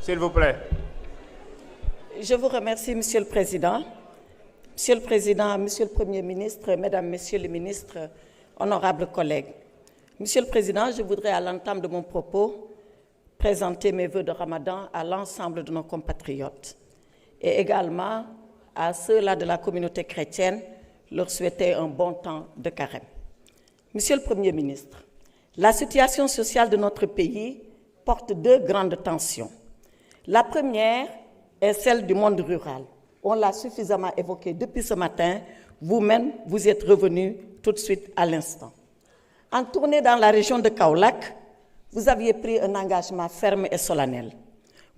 S'il vous plaît. Je vous remercie, Monsieur le Président. Monsieur le Président, Monsieur le Premier ministre, Mesdames, Messieurs les ministres, honorables collègues. Monsieur le Président, je voudrais à l'entame de mon propos présenter mes vœux de Ramadan à l'ensemble de nos compatriotes et également à ceux-là de la communauté chrétienne, leur souhaiter un bon temps de carême. Monsieur le Premier ministre, la situation sociale de notre pays porte deux grandes tensions. La première est celle du monde rural. On l'a suffisamment évoqué depuis ce matin. Vous-même, vous êtes revenu tout de suite à l'instant. En tournée dans la région de Kaolack, vous aviez pris un engagement ferme et solennel.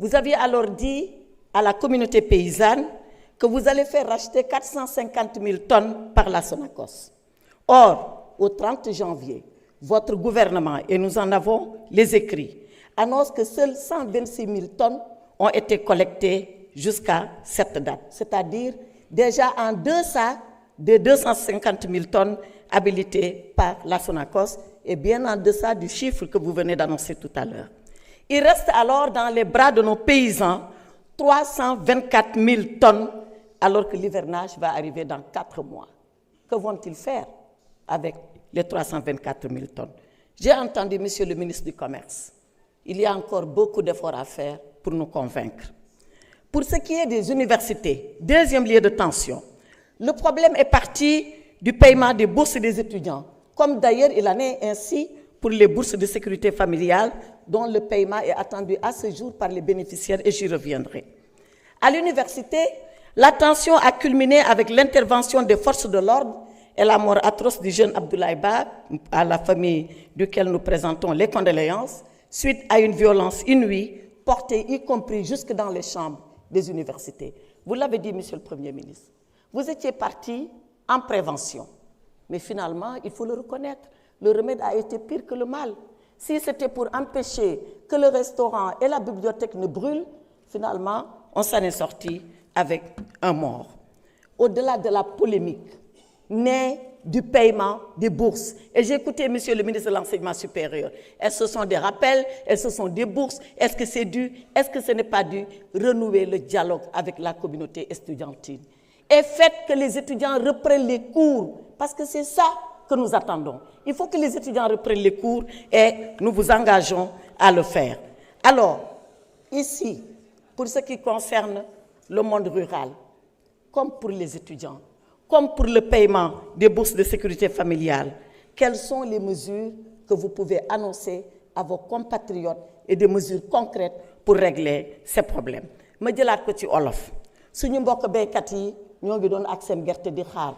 Vous aviez alors dit à la communauté paysanne que vous allez faire racheter 450 000 tonnes par la Sonacos. Or, au 30 janvier, votre gouvernement, et nous en avons les écrits, annonce que seules 126 000 tonnes ont été collectées jusqu'à cette date, c'est-à-dire déjà en deçà des 250 000 tonnes habilitées par la Sonacos et bien en deçà du chiffre que vous venez d'annoncer tout à l'heure. Il reste alors dans les bras de nos paysans 324 000 tonnes alors que l'hivernage va arriver dans 4 mois. Que vont-ils faire avec les 324 000 tonnes? J'ai entendu, Monsieur le ministre du Commerce, il y a encore beaucoup d'efforts à faire pour nous convaincre. Pour ce qui est des universités, deuxième lieu de tension, le problème est parti du paiement des bourses des étudiants, comme d'ailleurs il en est ainsi pour les bourses de sécurité familiale, dont le paiement est attendu à ce jour par les bénéficiaires, et j'y reviendrai. À l'université, la tension a culminé avec l'intervention des forces de l'ordre et la mort atroce du jeune Abdoulaye Ba, à la famille duquel nous présentons les condoléances, suite à une violence inouïe, portée y compris jusque dans les chambres des universités. Vous l'avez dit, Monsieur le Premier ministre, vous étiez parti en prévention. Mais finalement, il faut le reconnaître, le remède a été pire que le mal. Si c'était pour empêcher que le restaurant et la bibliothèque ne brûlent, finalement, on s'en est sorti avec un mort. Au-delà de la polémique, née du paiement des bourses. Et j'ai écouté Monsieur le ministre de l'Enseignement supérieur. Est-ce que ce sont des rappels? Est-ce que ce sont des bourses? Est-ce que c'est dû? Est-ce que ce n'est pas dû? Renouer le dialogue avec la communauté estudiantine. Et faites que les étudiants reprennent les cours, parce que c'est ça que nous attendons. Il faut que les étudiants reprennent les cours et nous vous engageons à le faire. Alors, ici, pour ce qui concerne le monde rural, comme pour les étudiants, comme pour le paiement des bourses de sécurité familiale, quelles sont les mesures que vous pouvez annoncer à vos compatriotes et des mesures concrètes pour régler ces problèmes? Ma jëlaat ko ci olof suñu mbokk béykat yi ñoo ngi doon ak seen gerte di xaar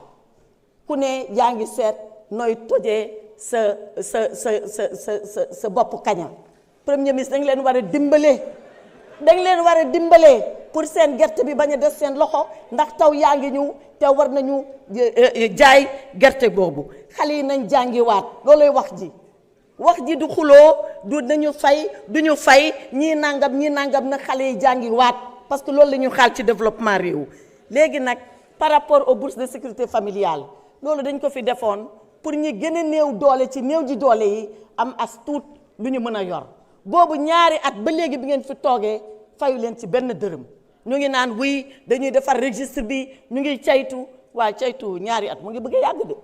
ku ne yaa ngi seet nooy tojee sa bopp kaña. Premier ministre dañ leen war a dimbale pour seen gerte bi bañ a des seen loxo ndax taw yaa ngi ñëw te war nañu jaay gerte boobu. Xale yi nañ jàngiwaat looloy wax ji du xuloo du nañu fay duñu fay ñii nangam na xale yi jàngiwaat parce que loolu la ñu xaal ci développement réew. Léegi nag par rapport aux bourses de sécurité familiale loolu dañ ko fi defoon pour ñi gën a néew doole ci néew ji doole yi am as tuut lu ñu mën a yor. Boobu ñaari at ba léegi bi ngeen fi toogee fayu leen ci benn dërëm ñu ngi naan oui dañuy defar registre bi ñu ngi caytu waa caytu ñaari at mu ngi bëgg a yàgg de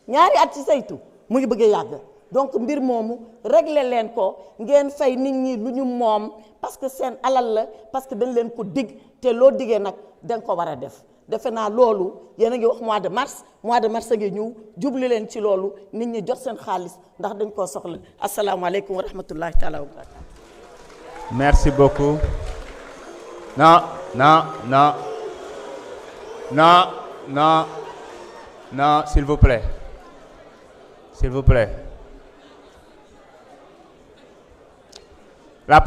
ñaari at ci saytu mu ngi bëgg a yàgg. Donc mbir moomu régler leen ko ngeen fay nit ñi lu ñu moom parce que seen alal la parce que dañ leen ko dig te loo diggee nag da nga ko war a def. Defe naa loolu yéen a ngi wax mois de mars a ngi ñëw jublu leen ci loolu nit ñi jot seen xaalis ndax dañ koo soxla. Asalaamaaleykum wa rahmatullahi taala wa barakatuh. Merci beaucoup. Non, s'il vous plaît. S'il vous plaît.